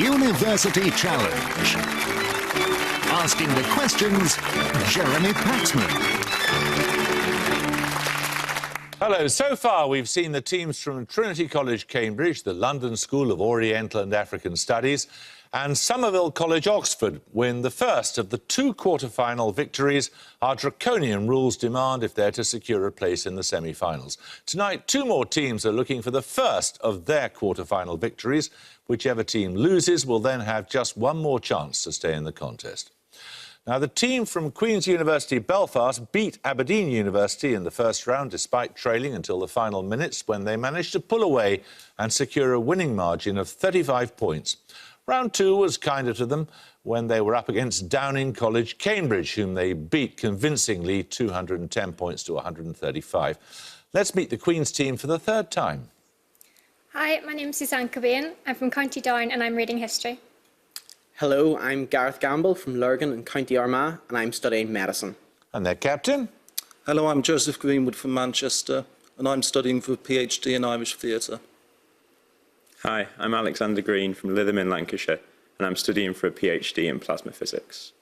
University Challenge. Asking the questions, Jeremy Paxman. Hello. So far, we've seen the teams from Trinity College, Cambridge, the London School of Oriental and African Studies, and Somerville College, Oxford, win the first of the two quarter-final victories our draconian rules demand if they're to secure a place in the semi-finals. Tonight, two more teams are looking for the first of their quarter-final victories. Whichever team loses will then have just one more chance to stay in the contest. Now, the team from Queen's University Belfast beat Aberdeen University in the first round despite trailing until the final minutes when they managed to pull away and secure a winning margin of 35 points. Round two was kinder to them when they were up against Downing College, Cambridge, whom they beat convincingly 210 points to 135. Let's meet the Queen's team for the third time. Hi, my name's Suzanne Cobain. I'm from County Down and I'm reading history. Hello, I'm Gareth Gamble from Lurgan in County Armagh and I'm studying medicine. And their captain? Hello, I'm Joseph Greenwood from Manchester and I'm studying for a PhD in Irish theatre. Hi, I'm Alexander Green from Lytham in Lancashire and I'm studying for a PhD in plasma physics.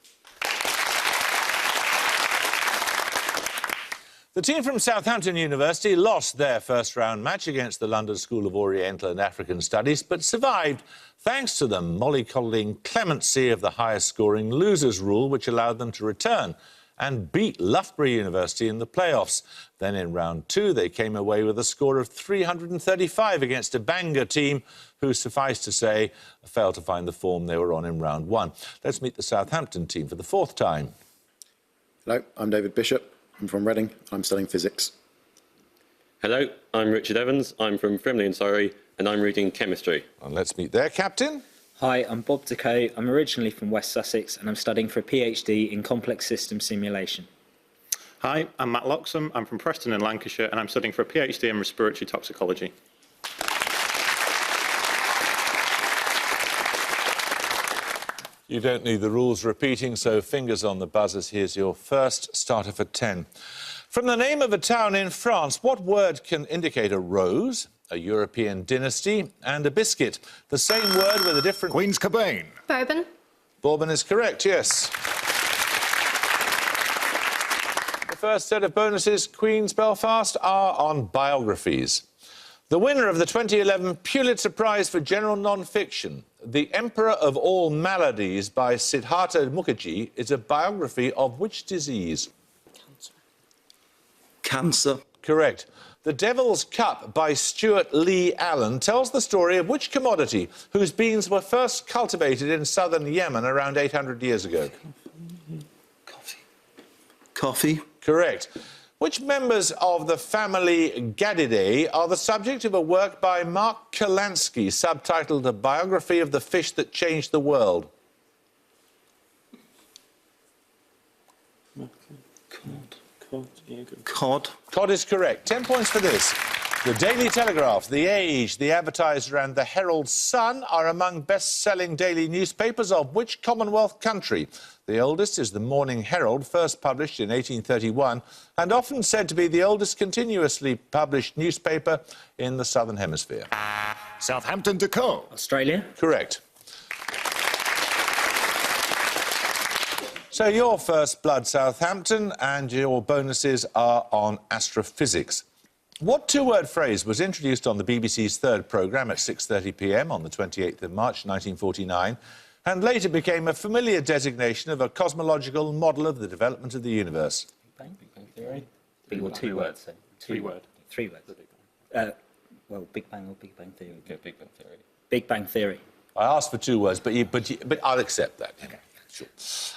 The team from Southampton University lost their first-round match against the London School of Oriental and African Studies, but survived thanks to the mollycoddling clemency of the highest-scoring losers rule, which allowed them to return and beat Loughborough University in the playoffs. Then in round two, they came away with a score of 335 against a Bangor team who, suffice to say, failed to find the form they were on in round one. Let's meet the Southampton team for the fourth time. Hello, I'm David Bishop. I'm from Reading. I'm studying physics. Hello, I'm Richard Evans. I'm from Frimley in Surrey and I'm reading chemistry. And let's meet their captain. Hi, I'm Bob Decoe. I'm originally from West Sussex and I'm studying for a PhD in complex system simulation. Hi, I'm Matt Loxham. I'm from Preston in Lancashire and I'm studying for a PhD in respiratory toxicology. You don't need the rules repeating, so fingers on the buzzers. Here's your first starter for 10. From the name of a town in France, what word can indicate a rose, a European dynasty and a biscuit? The same word with a different... Queen's Cobain. Bourbon. Bourbon is correct, yes. The first set of bonuses, Queen's Belfast, are on biographies. The winner of the 2011 Pulitzer Prize for General Non-Fiction, The Emperor of All Maladies by Siddhartha Mukherjee, is a biography of which disease? Cancer. Correct. The Devil's Cup by Stuart Lee Allen tells the story of which commodity whose beans were first cultivated in southern Yemen around 800 years ago? Coffee. Coffee. Correct. Which members of the family Gadidae are the subject of a work by Mark Kurlansky subtitled A Biography of the Fish That Changed the World? Cod. Cod is correct. 10 points for this. The Daily Telegraph, The Age, The Advertiser and The Herald Sun are among best-selling daily newspapers of which Commonwealth country? The oldest is the Morning Herald, first published in 1831, and often said to be the oldest continuously published newspaper in the Southern Hemisphere. Southampton Deco. Australia. Correct. So your first blood, Southampton, and your bonuses are on astrophysics. What two-word phrase was introduced on the BBC's third programme at 6:30 p.m. on the 28th of March 1949 and later became a familiar designation of a cosmological model of the development of the universe? Big Bang Theory. Two words. Then. Three words. Well, Big Bang or Big Bang Theory. Okay, Big Bang Theory. Big Bang Theory. I asked for two words, but I'll accept that. Okay. Sure.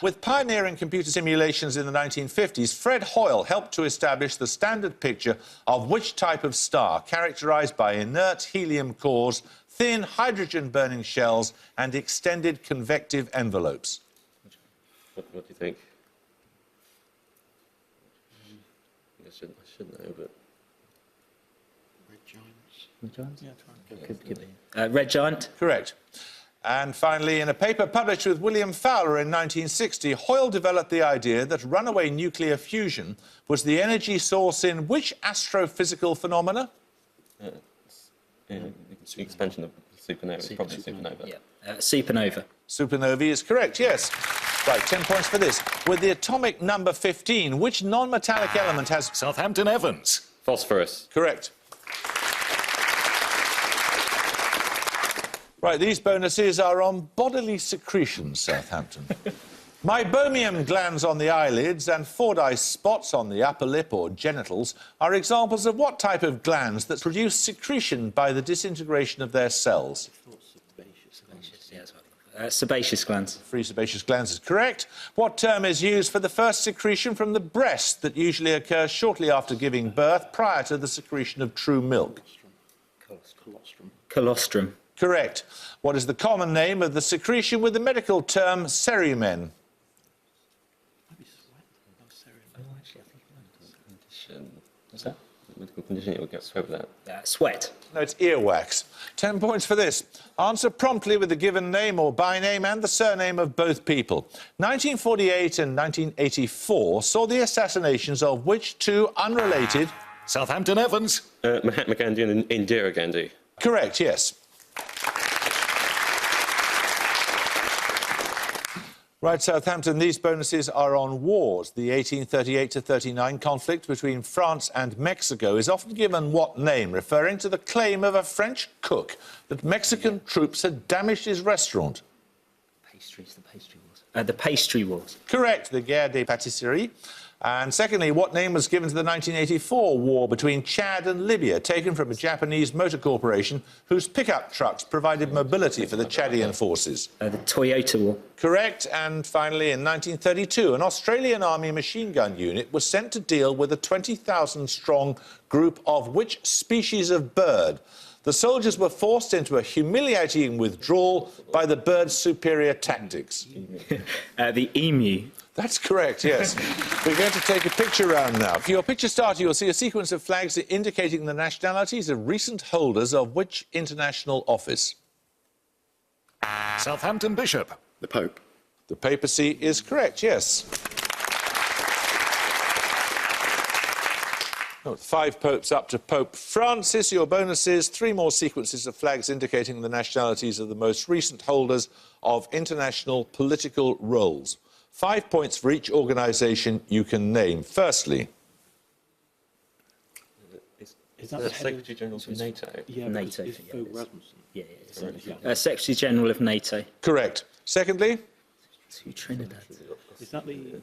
With pioneering computer simulations in the 1950s, Fred Hoyle helped to establish the standard picture of which type of star, characterised by inert helium cores, thin hydrogen-burning shells and extended convective envelopes. What do you think? I should know, but... Red giants. Red Giants? Yeah, could be. Red Giant. Correct. And finally, in a paper published with William Fowler in 1960, Hoyle developed the idea that runaway nuclear fusion was the energy source in which astrophysical phenomena? Expansion of Supernova. Probably supernova. Yeah. Supernova. Supernovae is correct, yes. Right, 10 points for this. With the atomic number 15, which non-metallic element has... Southampton Evans. Phosphorus. Correct. Right, these bonuses are on bodily secretions, Southampton. Meibomian glands on the eyelids and Fordyce spots on the upper lip or genitals are examples of what type of glands that produce secretion by the disintegration of their cells? Sebaceous glands. Free sebaceous glands is correct. What term is used for the first secretion from the breast that usually occurs shortly after giving birth, prior to the secretion of true milk? Colostrum. Correct. What is the common name of the secretion with the medical term cerumen? What's that? Medical condition, it will get sweat with that. Sweat. No, it's earwax. 10 points for this. Answer promptly with the given name or byname and the surname of both people. 1948 and 1984 saw the assassinations of which two unrelated... Southampton Evans. Mahatma Gandhi and Indira Gandhi. Correct, yes. Right, Southampton, these bonuses are on wars. The 1838-39 conflict between France and Mexico is often given what name, referring to the claim of a French cook that Mexican troops had damaged his restaurant? Pastries, the pastry wars. The pastry wars. Correct, the Guerre des Pâtisseries. And secondly, what name was given to the 1984 war between Chad and Libya, taken from a Japanese motor corporation whose pickup trucks provided mobility for the Chadian forces? The Toyota War. Correct. And finally, in 1932, an Australian Army machine gun unit was sent to deal with a 20,000-strong group of which species of bird? The soldiers were forced into a humiliating withdrawal by the bird's superior tactics. The emu. That's correct, yes. We're going to take a picture round now. For your picture starter, you'll see a sequence of flags indicating the nationalities of recent holders of which international office? Southampton Bishop. The Pope. The papacy is correct, yes. 5 popes up to Pope Francis. Your bonuses, 3 more sequences of flags indicating the nationalities of the most recent holders of international political roles. 5 points for each organisation you can name. Firstly... Is that the Secretary General for NATO? Yeah, NATO. Is Fogh Rasmussen? Yeah. Secretary General of NATO. Correct. Secondly? To Trinidad. Is that the...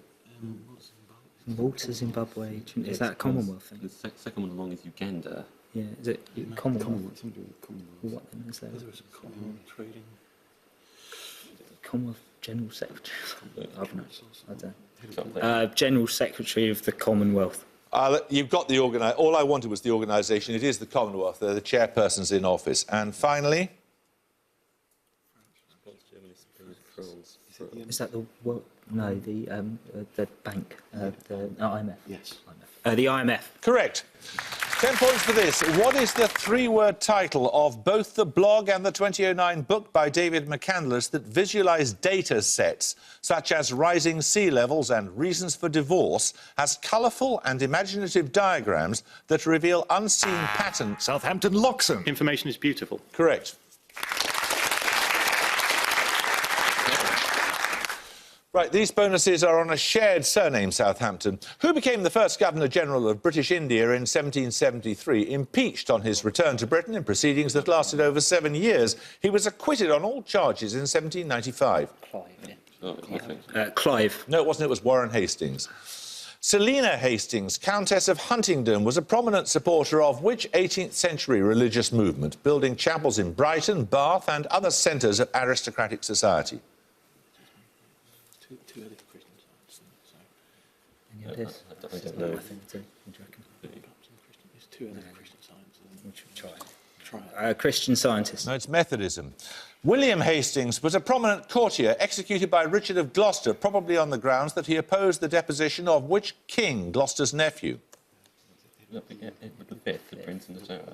Malta, Zimbabwe. Is that a Commonwealth thing? The second one along is Uganda. Yeah, is it Commonwealth? Something to do with Commonwealth. What then is there? There was a Commonwealth trading... Commonwealth General Secretary. I don't know. General Secretary of the Commonwealth. You've got the all I wanted was the organisation. It is the Commonwealth. They're the chairpersons in office. And finally... Is that the world? No, the bank, the IMF. Yes. The IMF. Correct. 10 points for this. What is the 3-word title of both the blog and the 2009 book by David McCandless that visualise data sets, such as rising sea levels and reasons for divorce, as colourful and imaginative diagrams that reveal unseen patterns? Southampton Loxon. Information is beautiful. Correct. Right, these bonuses are on a shared surname, Southampton. Who became the first Governor-General of British India in 1773, impeached on his return to Britain in proceedings that lasted over 7 years? He was acquitted on all charges in 1795. Clive. No, it wasn't. It was Warren Hastings. Selina Hastings, Countess of Huntingdon, was a prominent supporter of which 18th century religious movement, building chapels in Brighton, Bath and other centres of aristocratic society? Too early for Christian Science. I don't know. It's too early for Christian Science. Try it. Christian Scientist. No, it's Methodism. William Hastings was a prominent courtier executed by Richard of Gloucester, probably on the grounds that he opposed the deposition of which king, Gloucester's nephew? Edward V, the Prince and the Tower.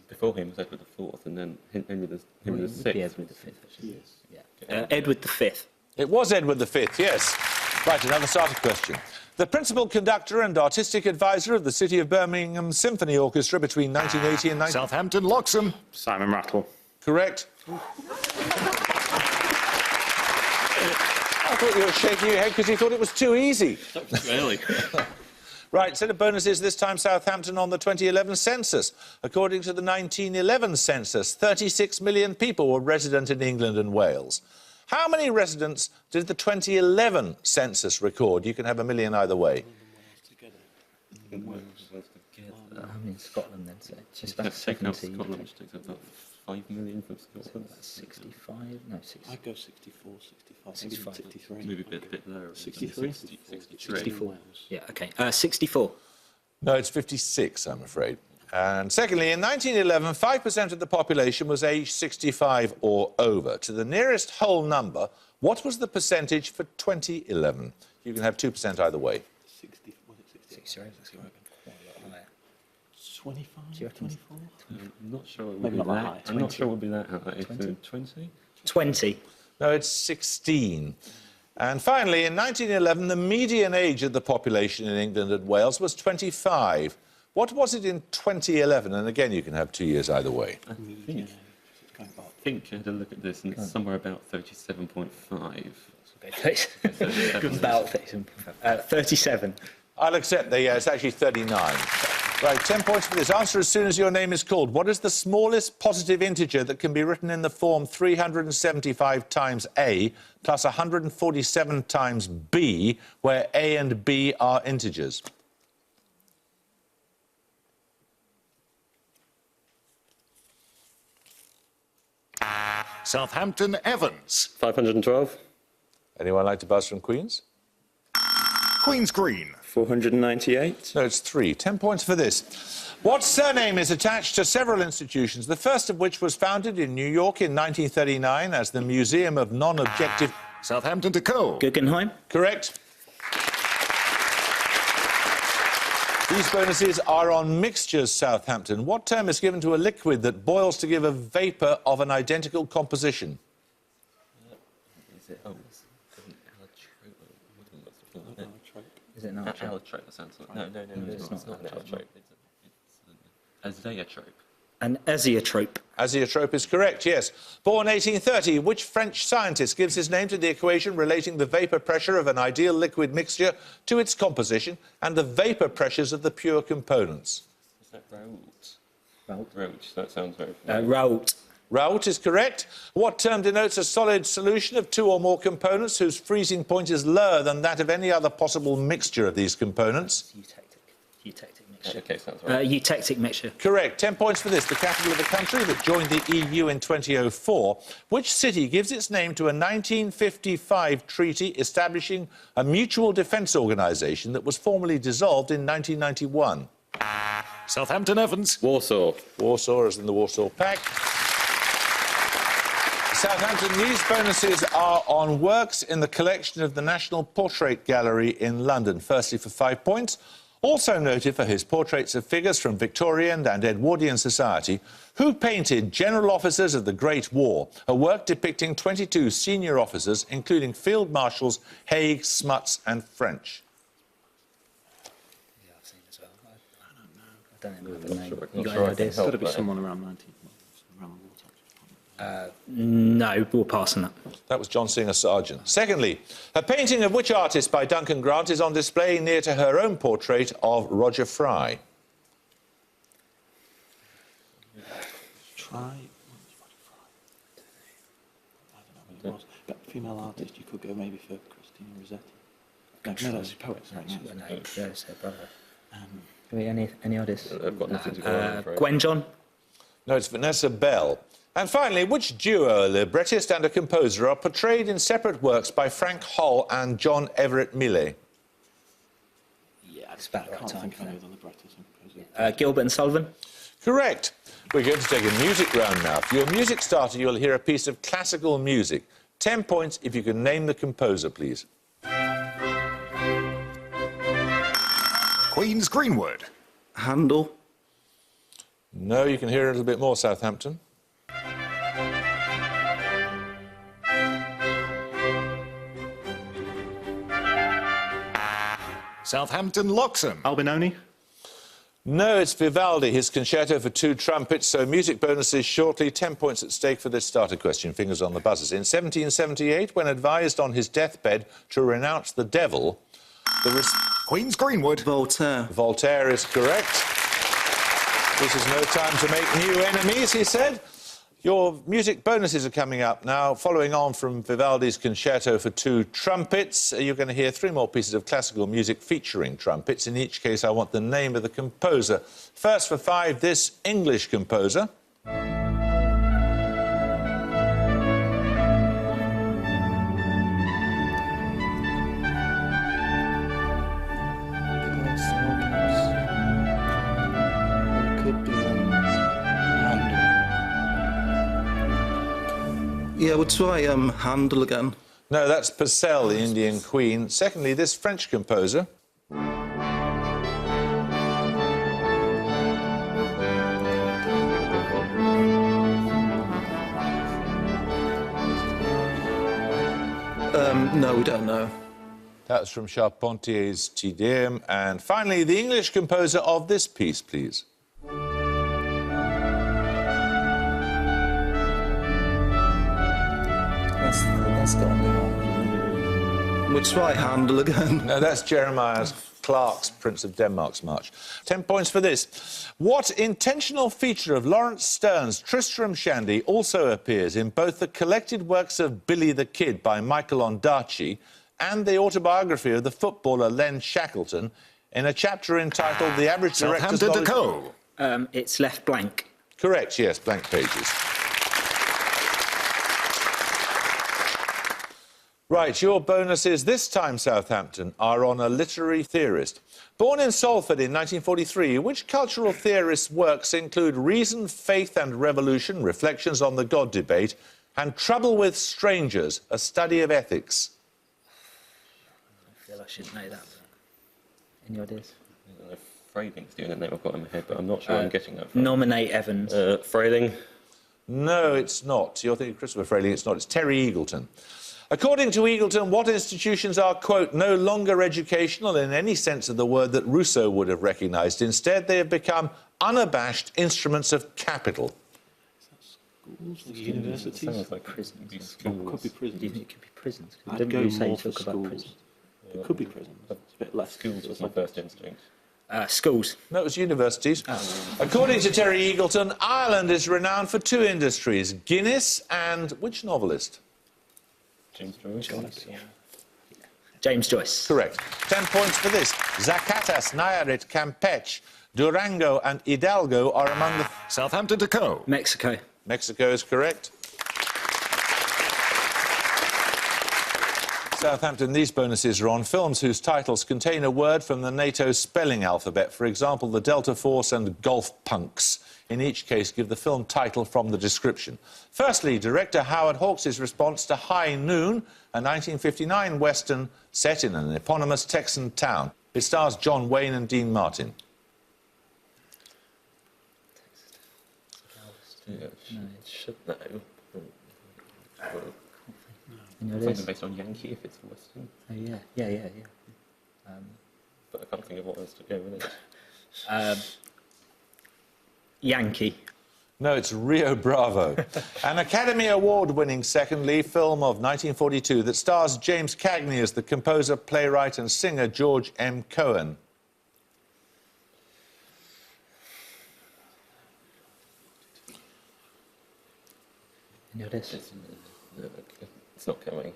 Before him was Edward IV, and then Henry VI. Edward V, actually. Edward V. It was Edward V, yes. Right, another starter question. The principal conductor and artistic advisor of the City of Birmingham Symphony Orchestra between 1980 and 19... Southampton Loxham. Simon Rattle. Correct. I thought you were shaking your head because you thought it was too easy. Really? Right, set of bonuses, this time Southampton on the 2011 census. According to the 1911 census, 36 million people were resident in England and Wales. How many residents did the 2011 census record? You can have a million either way. I'm in Scotland then, so it's just about Taking out 70. Scotland, which takes about 5 million from Scotland. About 65? No, 60. I'd go 64, 65, 65. 63. Maybe a bit lower. 63? 64. Yeah, OK. 64. No, it's 56, I'm afraid. And secondly, in 1911, 5% of the population was aged 65 or over. To the nearest whole number, what was the percentage for 2011? You can have 2% either way. 60, was it 60? 60, that's quite a lot higher. 25, Do you reckon? 24? I'm not sure it would Maybe be not that that. high. I'm not sure it would be that high. 20? 20? 20. No, it's 16. And finally, in 1911, the median age of the population in England and Wales was 25. What was it in 2011? And again, you can have 2 years either way. I think I had a look at this, and it's somewhere about 37.5. About 37. I'll accept that, yeah, it's actually 39. Right, 10 points for this. Answer as soon as your name is called. What is the smallest positive integer that can be written in the form 375 times a plus 147 times b, where a and b are integers? Southampton Evans. 512. Anyone like to buzz from Queens? Queen's Green. 498. No, it's 3. 10 points for this. What surname is attached to several institutions, the first of which was founded in New York in 1939 as the Museum of Non-Objective... Southampton to Cole. Guggenheim. Correct. These bonuses are on mixtures, Southampton. What term is given to a liquid that boils to give a vapour of an identical composition? Is it? Oh, Is it not? allotrope, that sounds like... No, it's not an allotrope. It's a azeotrope. An azeotrope. Azeotrope is correct, yes. Born 1830, which French scientist gives his name to the equation relating the vapour pressure of an ideal liquid mixture to its composition and the vapour pressures of the pure components? Is that Raoult? Raoult. Raoult, that sounds very... Raoult. Raoult is correct. What term denotes a solid solution of 2 or more components whose freezing point is lower than that of any other possible mixture of these components? Eutectic mixture. Okay, sounds right. Eutectic mixture. Correct. 10 points for this. The capital of the country that joined the EU in 2004. Which city gives its name to a 1955 treaty establishing a mutual defence organisation that was formally dissolved in 1991? Southampton Evans. Warsaw. Warsaw, as in the Warsaw Pact. Southampton, these bonuses are on works in the collection of the National Portrait Gallery in London. Firstly, for 5 points. Also noted for his portraits of figures from Victorian and Edwardian society, who painted General Officers of the Great War, a work depicting 22 senior officers, including Field Marshals Haig, Smuts and French. Yeah, I've seen as well. I don't know the name. Not You got sure any I can ideas? help. Got to be someone around 19. Around the war time. No, we'll pass on that. That was John Singer Sargent. Secondly, a painting of which artist by Duncan Grant is on display near to her own portrait of Roger Fry? Try. I don't know who it was. But female artist, you could go maybe for Christina Rossetti. No, that's a poet. Right. No, there's her brother. Any ideas? I've got nothing to go on, I'm afraid. Gwen John? No, it's Vanessa Bell. And finally, which duo, a librettist and a composer, are portrayed in separate works by Frank Holl and John Everett Millais? Yeah, It's about the I right can't time think for of that. any of the librettos. Gilbert and Sullivan? Correct. We're going to take a music round now. For your music starter, you'll hear a piece of classical music. 10 points if you can name the composer, please. Queen's Greenwood. Handel. No, you can hear a little bit more, Southampton. Southampton Loxham. Albinoni. No, it's Vivaldi, his concerto for two trumpets, so music bonuses shortly. 10 points at stake for this starter question. Fingers on the buzzers. In 1778, when advised on his deathbed to renounce the devil, Queen's Greenwood. Voltaire. Voltaire is correct. This is no time to make new enemies, he said. Your music bonuses are coming up now. Following on from Vivaldi's concerto for two trumpets, you're going to hear three more pieces of classical music featuring trumpets. In each case, I want the name of the composer. First for five, this English composer. Could be Handel. Yeah, we'll try Handel again. No, that's Purcell, the Indian Queen. Secondly, this French composer. No, we don't know. That's from Charpentier's Te Deum. And finally, the English composer of this piece, please. That's got to be Handel. We'll try Handel again. No, that's Jeremiah Clarke's Prince of Denmark's March. 10 points for this. What intentional feature of Lawrence Sterne's Tristram Shandy also appears in both the collected works of Billy the Kid by Michael Ondaatje and the autobiography of the footballer Len Shackleton in a chapter entitled The Average Director's Southampton to Knowledge... Co. It's left blank. Correct, yes, blank pages. Right, your bonuses this time, Southampton, are on a literary theorist. Born in Salford in 1943, which cultural theorist's works include Reason, Faith and Revolution, Reflections on the God Debate, and Trouble with Strangers, a Study of Ethics? I feel I should know that. Any ideas? I don't know, Freiling's the only name I've got in my head, but I'm not sure I'm getting that from. Nominate Evans. Freiling. No, it's not. You're thinking Christopher Frayling, it's not. It's Terry Eagleton. According to Eagleton, what institutions are, quote, no longer educational in any sense of the word that Rousseau would have recognised. Instead, they have become unabashed instruments of capital. Schools, universities. Sounds like prison. Could be schools. Could be prisons. Do you think it could be prisons? I'd Didn't go you say more you for talk about schools. prisons? It could be prisons. It's a bit less. Schools was my first instinct. Schools. No, it was universities. According to Terry Eagleton, Ireland is renowned for two industries, Guinness and which novelist? James Joyce. James Joyce. Correct. 10 points for this. Zacatecas, Nayarit, Campeche, Durango and Hidalgo are among the... Southampton to Co. Mexico. Mexico is correct. Southampton, these bonuses are on films whose titles contain a word from the NATO spelling alphabet. For example, the Delta Force and Golf Punks. In each case, give the film title from the description. Firstly, director Howard Hawks' response to High Noon, a 1959 Western set in an eponymous Texan town. It stars John Wayne and Dean Martin. Should know. Any Something ideas? based on Yankee if it's a Western. Oh, yeah. But I can't think of what else to go with it. Yankee. No, it's Rio Bravo. An Academy Award-winning second-lead film of 1942 that stars James Cagney as the composer, playwright and singer George M. Cohen. Any ideas? It's not coming.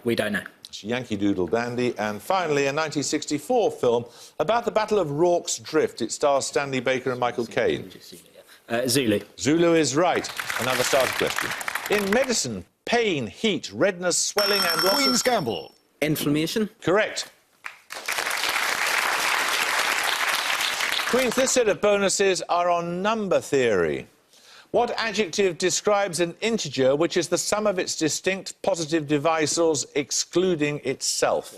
We don't know. It's Yankee Doodle Dandy. And finally, a 1964 film about the Battle of Rorke's Drift. It stars Stanley Baker and Michael Caine. Zulu. Zulu is right. Another starter question. In medicine, pain, heat, redness, swelling and loss Queen's of... Gamble. Inflammation. Correct. Queens, this set of bonuses are on number theory. What adjective describes an integer which is the sum of its distinct positive divisors excluding itself?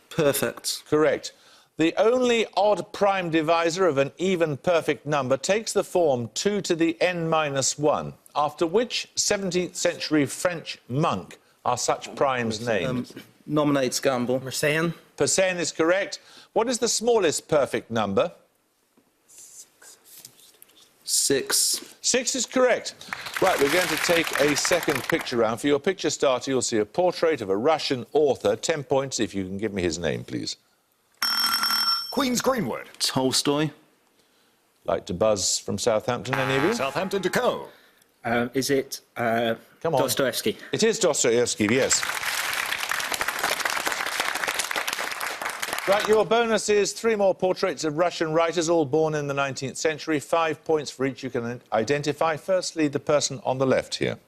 Perfect. Correct. The only odd prime divisor of an even perfect number takes the form 2 to the n-1, after which 17th century French monk are such primes named? Nominates Gamble. Marseillan. Percent is correct. What is the smallest perfect number? 6. 6 is correct. Right, we're going to take a second picture round. For your picture starter, you'll see a portrait of a Russian author. 10 points if you can give me his name, please. Queen's Greenwood. Tolstoy. Like to buzz from Southampton, any of you? Southampton to Co. Is it Come on. Dostoevsky? It is Dostoevsky, yes. Right, your bonus is 3 more portraits of Russian writers, all born in the 19th century. 5 points for each you can identify. Firstly, the person on the left here.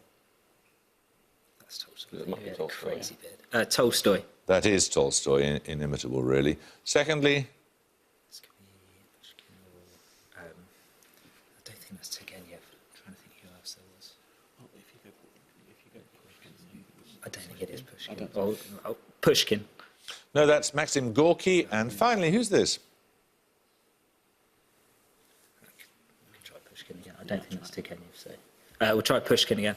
That's Tolstoy. It might be Tolstoy. Crazy bit. Tolstoy. That is Tolstoy, inimitable, really. Secondly, This could be Pushkin or, I don't think that's Turgenev. I'm trying to think who else there was. Oh, if you go Pushkin, I don't think it is Pushkin. Oh, Pushkin. no, that's Maxim Gorky. And finally, who's this? We can try Pushkin again. I don't think that's Turgenev, so... we'll try Pushkin again.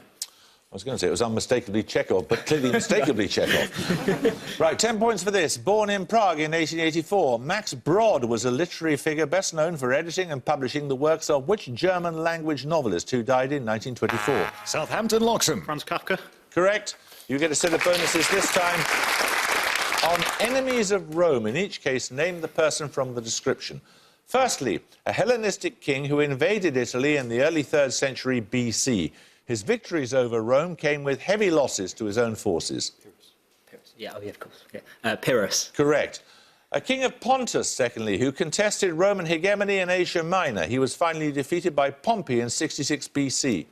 I was going to say it was unmistakably Chekhov, but clearly mistakeably Chekhov. Right, 10 points for this. Born in Prague in 1884, Max Brod was a literary figure best known for editing and publishing the works of which German-language novelist who died in 1924? Southampton Loxham. Franz Kafka. Correct. You get a set of bonuses this time. On enemies of Rome, in each case, name the person from the description. Firstly, a Hellenistic king who invaded Italy in the early 3rd century BC. His victories over Rome came with heavy losses to his own forces. Pyrrhus. Yeah, oh yeah, of course. Yeah. Pyrrhus. Correct. A king of Pontus, secondly, who contested Roman hegemony in Asia Minor. He was finally defeated by Pompey in 66 BC.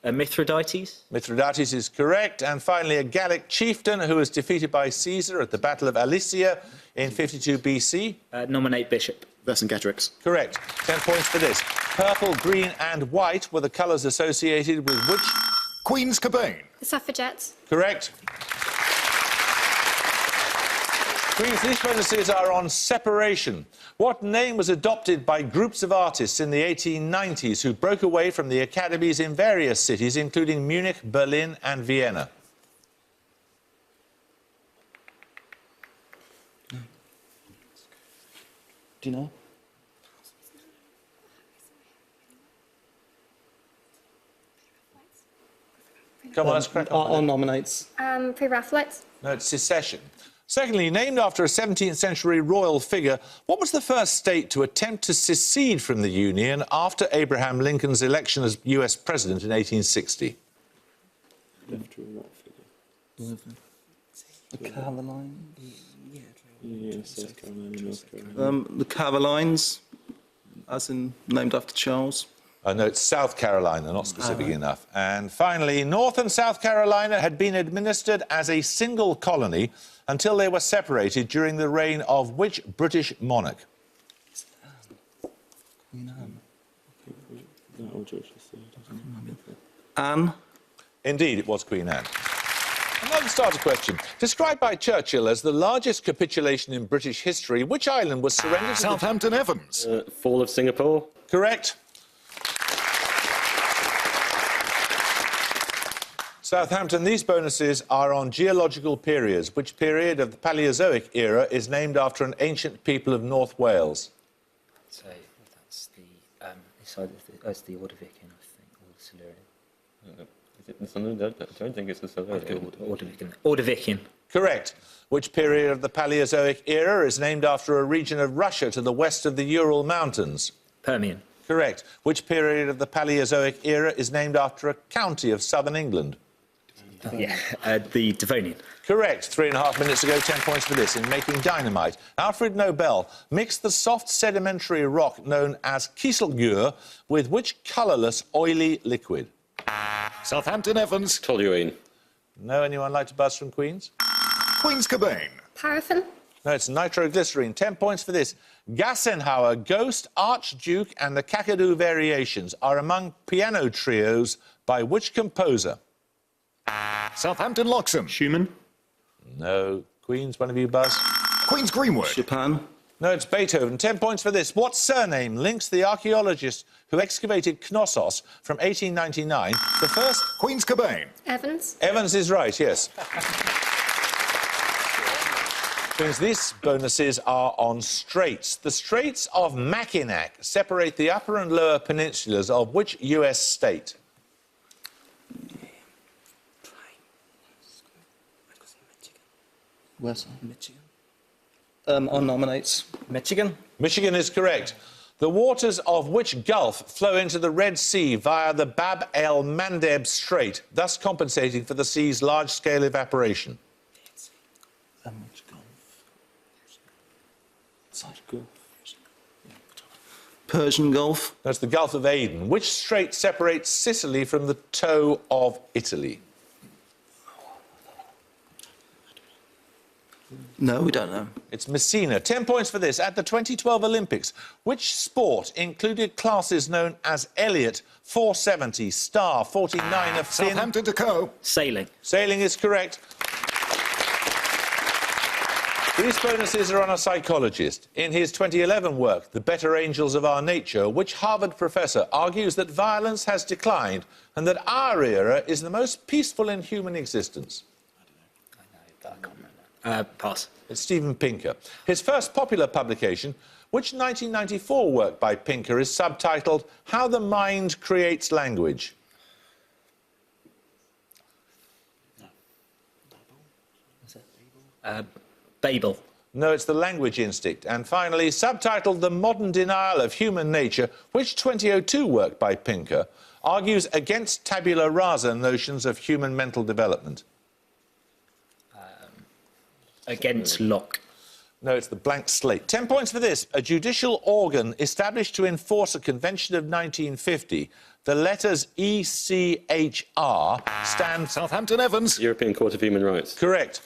Mithridates? Mithridates is correct. And finally, a Gallic chieftain who was defeated by Caesar at the Battle of Alesia in 52 BC. Nominate Bishop. Vercingetorix. Correct. 10 points for this. Purple, green and white were the colours associated with which? Queen's Cabane. The suffragettes. Correct. Queens, these bonuses are on separation. What name was adopted by groups of artists in the 1890s who broke away from the academies in various cities, including Munich, Berlin and Vienna? Do you know? Come on, let's crack on. Our nominates. Pre-Raphaelites. No, it's secession. Secondly, named after a 17th century royal figure, what was the first state to attempt to secede from the Union after Abraham Lincoln's election as US President in 1860? After what figure? The Carolines. Yeah, South Carolina, North Carolina. The Carolines, as in named after Charles. No, it's South Carolina, not specific enough. And finally, North and South Carolina had been administered as a single colony until they were separated during the reign of which British monarch? Queen Anne. That or George III. Anne. Indeed, it was Queen Anne. Another starter question. Described by Churchill as the largest capitulation in British history, which island was surrendered to Southampton Evans. Fall of Singapore. Correct. Southampton, these bonuses are on geological periods. Which period of the Paleozoic era is named after an ancient people of North Wales? So that's the it's either it's the Ordovician, I think, or the Silurian. Is it the Silurian? I don't think it's the Silurian. Ordovician. Ordovician. Correct. Which period of the Paleozoic era is named after a region of Russia to the west of the Ural Mountains? Permian. Correct. Which period of the Paleozoic era is named after a county of southern England? The Devonian. Correct. 3.5 minutes ago, 10 points for this. In making dynamite, Alfred Nobel mixed the soft sedimentary rock known as kieselguhr with which colourless, oily liquid? Southampton Evans. Toluene. No, anyone like to buzz from Queens? Queen's Cabane. Paraffin. No, it's nitroglycerine. 10 points for this. Gassenhauer, Ghost, Archduke and the Kakadu Variations are among piano trios by which composer? Southampton Loxham. Schumann. No. Queens, one of you buzz? Queen's Greenwood. Japan. No, it's Beethoven. 10 points for this. What surname links the archaeologist who excavated Knossos from 1899? The first... Queen's Cabane. Evans. Evans is right, yes. Queens, these bonuses are on straits. The Straits of Mackinac separate the upper and lower peninsulas of which US state? Where's Michigan. On nominates. Michigan. Michigan is correct. The waters of which Gulf flow into the Red Sea via the Bab el-Mandeb Strait, thus compensating for the sea's large-scale evaporation? which Gulf? Side Gulf. Persian Gulf. That's the Gulf of Aden. Which strait separates Sicily from the toe of Italy? No, we don't know. It's Messina. 10 points for this. At the 2012 Olympics, which sport included classes known as Elliott, 470, Star, 49 of Finn? Southampton to Co. Sailing. Sailing is correct. These bonuses are on a psychologist. In his 2011 work, The Better Angels of Our Nature, which Harvard professor argues that violence has declined and that our era is the most peaceful in human existence. I know, but I can't remember. Pass. It's Steven Pinker. His first popular publication, which 1994 work by Pinker, is subtitled How the Mind Creates Language. Babel. No, it's The Language Instinct. And finally, subtitled The Modern Denial of Human Nature, which 2002 work by Pinker argues against tabula rasa notions of human mental development. Against Locke. No, it's The Blank Slate. 10 points for this. A judicial organ established to enforce a convention of 1950. The letters ECHR stand... Southampton Evans. European Court of Human Rights. Correct.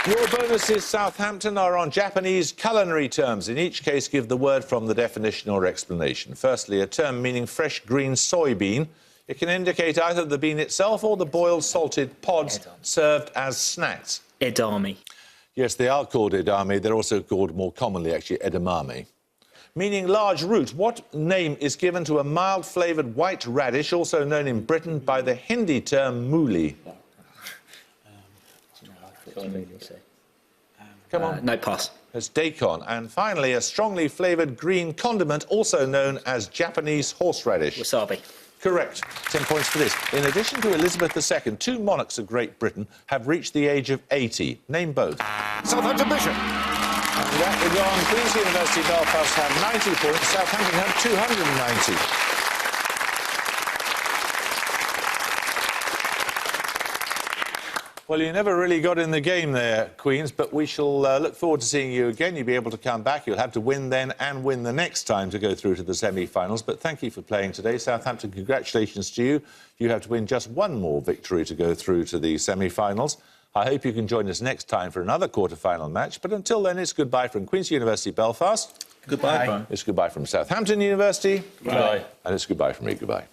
Your bonuses, Southampton, are on Japanese culinary terms. In each case, give the word from the definition or explanation. Firstly, a term meaning fresh green soybean. It can indicate either the bean itself or the boiled salted pods served as snacks. Edamame. Yes, they are called edamame. They're also called, more commonly, actually, edamame. Meaning large root, what name is given to a mild-flavoured white radish, also known in Britain by the Hindi term mooli? Come on. No, pass. It's daikon. And finally, a strongly flavoured green condiment, also known as Japanese horseradish. Wasabi. Correct. 10 points for this. In addition to Elizabeth II, two monarchs of Great Britain have reached the age of 80. Name both. Southampton Bishop. In that regard, Queen's University Belfast have 90 points, Southampton have 290. Well, you never really got in the game there, Queens, but we shall look forward to seeing you again. You'll be able to come back. You'll have to win then and win the next time to go through to the semi-finals. But thank you for playing today. Southampton, congratulations to you. You have to win just one more victory to go through to the semi-finals. I hope you can join us next time for another quarter-final match. But until then, it's goodbye from Queen's University Belfast. Goodbye. It's goodbye from Southampton University. Goodbye. And it's goodbye from me. Goodbye.